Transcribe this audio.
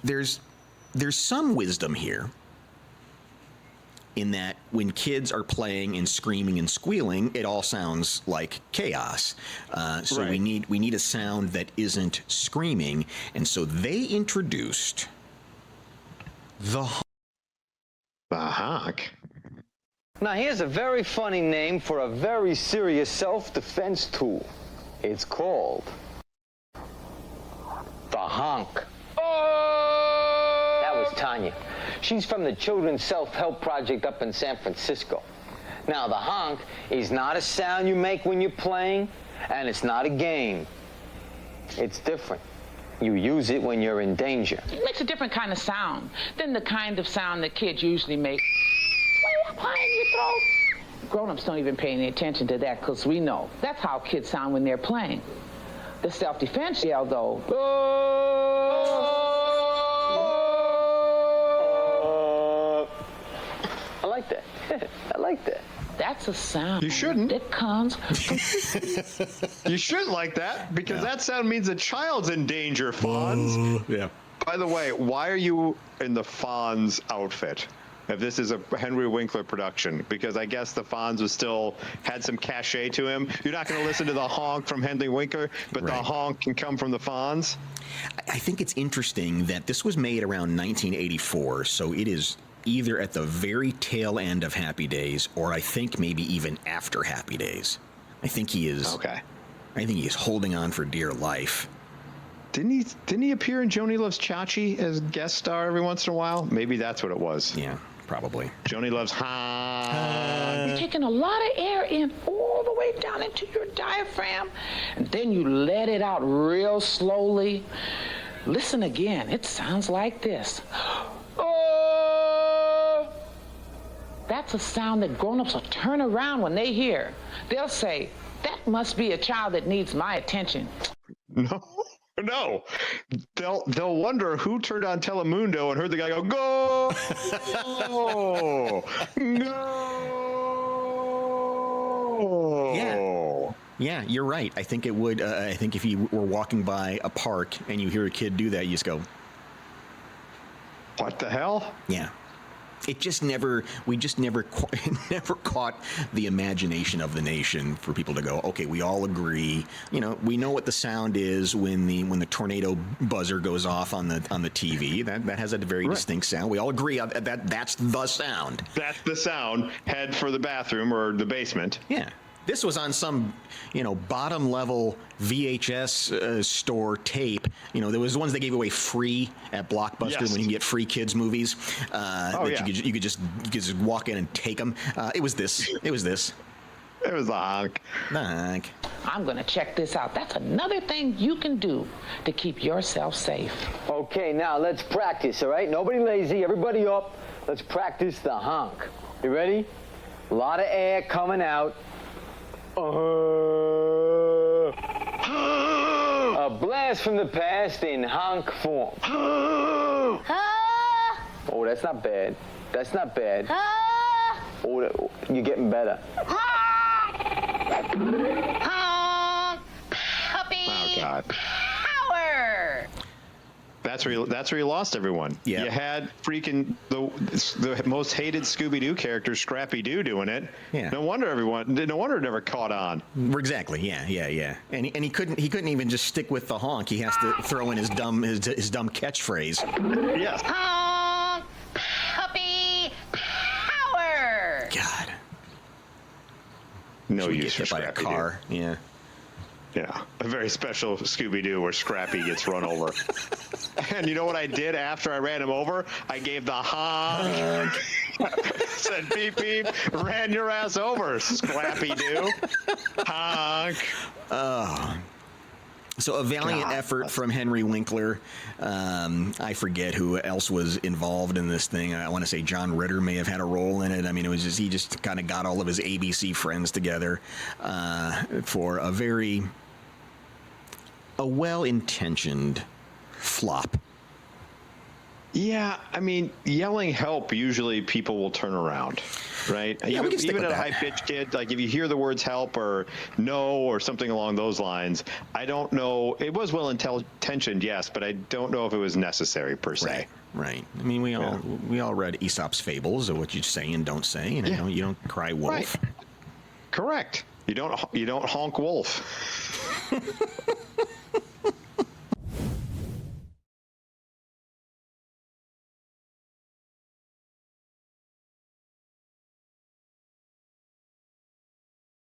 there's some wisdom here in that when kids are playing and screaming and squealing, it all sounds like chaos. So Right. we need a sound that isn't screaming, and so they introduced the Honk. Now, here's a very funny name for a very serious self-defense tool. It's called the Honk. That was Tanya. She's from the Children's Self-Help Project up in San Francisco. Now, the honk is not a sound you make when you're playing, and it's not a game. It's different. You use it when you're in danger. It makes a different kind of sound than the kind of sound that kids usually make. When you're playing your throat. Grown-ups don't even pay any attention to that because we know that's how kids sound when they're playing. The self-defense yell, though. I like that. I like that. That's a sound. You shouldn't. That comes from You shouldn't like that, because that sound means a child's in danger, Fonz. yeah. By the way, why are you in the Fonz outfit? If this is a Henry Winkler production, because I guess the Fonz was still had some cachet to him. You're not going to listen to the honk from Henry Winkler, but the honk can come from the Fonz. I think it's interesting that this was made around 1984, so it is either at the very tail end of Happy Days, or I think maybe even after Happy Days. I think he is. Okay. I think he is holding on for dear life. Didn't he appear in Joni Loves Chachi as guest star every once in a while? Maybe that's what it was. Yeah, probably. Joni Loves honk. You're taking a lot of air in all the way down into your diaphragm, and then you let it out real slowly. Listen again. It sounds like this. Oh! That's a sound that grown-ups will turn around when they hear. They'll say, that must be a child that needs my attention. No. They'll wonder who turned on Telemundo and heard the guy go, go! Go! Yeah, you're right. I think it would. I think if you were walking by a park and you hear a kid do that, you just go, What the hell? yeah. It just never, we just never, never caught the imagination of the nation for people to go, okay, we all agree. You know, we know what the sound is when the tornado buzzer goes off on the TV. That has a very distinct sound. We all agree that that's the sound. That's the sound. Head for the bathroom or the basement. Yeah. This was on some, bottom level VHS store tape. There was ones they gave away free at Blockbuster when you can get free kids movies. You could just walk in and take them. It was this. It was the honk. Honk. I'm going to check this out. That's another thing you can do to keep yourself safe. Okay, now let's practice, all right? Nobody lazy, everybody up. Let's practice the honk. You ready? A lot of air coming out. A blast from the past in honk form. Oh, that's not bad. That's not bad. Oh, you're getting better. Puppy Oh, God. power. That's where you lost everyone. Yeah. You had freaking the most hated Scooby-Doo character, Scrappy Doo, doing it. Yeah. No wonder it never caught on. Exactly. Yeah. And he couldn't even just stick with the honk. He has to throw in his dumb catchphrase. Yes. Honk, puppy power. God. No Should we use get for hit by a Scrappy car. Doo. Yeah. Yeah, a very special Scooby-Doo where Scrappy gets run over. And you know what I did after I ran him over? I gave the honk. Said beep beep, ran your ass over, Scrappy Doo. Honk. So a valiant effort from Henry Winkler. I forget who else was involved in this thing. I want to say John Ritter may have had a role in it. I mean, he just kind of got all of his ABC friends together for a well-intentioned flop. Yeah, I mean, yelling help, usually people will turn around, right? Yeah, we can stick even with at a that. high-pitched kid, like if you hear the words help or no or something along those lines, I don't know. It was well intentioned, yes, but I don't know if it was necessary per se. Right. I mean, we all read Aesop's fables of what you say and don't say, and you don't cry wolf. Right. Correct. You don't honk wolf.